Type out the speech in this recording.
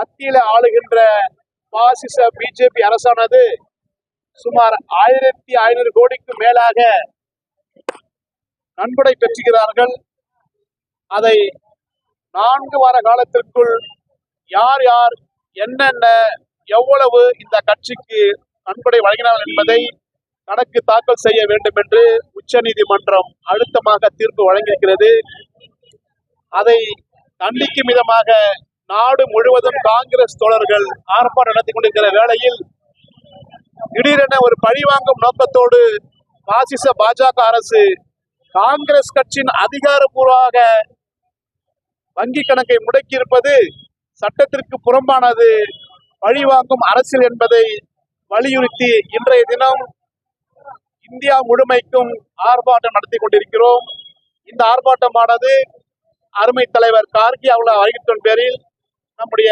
மத்தியில ஆளுகின்ற பாசிச பிஜேபி அரசானது சுமார் 1500 கோடிக்கு மேலாக நன்கொடை பெற்றுகிறார்கள். அதை 4 வார காலத்திற்குள் யார் யார் என்னென்ன எவ்வளவு இந்த கட்சிக்கு நன்கொடை வழங்கினார்கள் என்பதை கணக்கு தாக்கல் செய்ய வேண்டும் என்று உச்சநீதிமன்றம் அழுத்தமாக தீர்ப்பு வழங்கியிருக்கிறது. அதை கண்டிக்கும் விதமாக நாடு முழுவதும் காங்கிரஸ் தோழர்கள் ஆர்ப்பாட்டம் நடத்தி கொண்டிருக்கிற வேளையில் திடீரென ஒரு பழிவாங்கும் நோக்கத்தோடு பாசிச பாஜக அரசு காங்கிரஸ் கட்சியின் அதிகாரப்பூர்வமாக வங்கி கணக்கை முடக்கியிருப்பது சட்டத்திற்கு புறம்பானது, பழிவாங்கும் அரசியல் என்பதை வலியுறுத்தி இன்றைய தினம் இந்தியா முழுமைக்கும் ஆர்ப்பாட்டம் நடத்தி கொண்டிருக்கிறோம். இந்த ஆர்ப்பாட்டமானது அருமை தலைவர் கார்கே அவர்கள் அறிவிப்பின் பேரில் நம்முடைய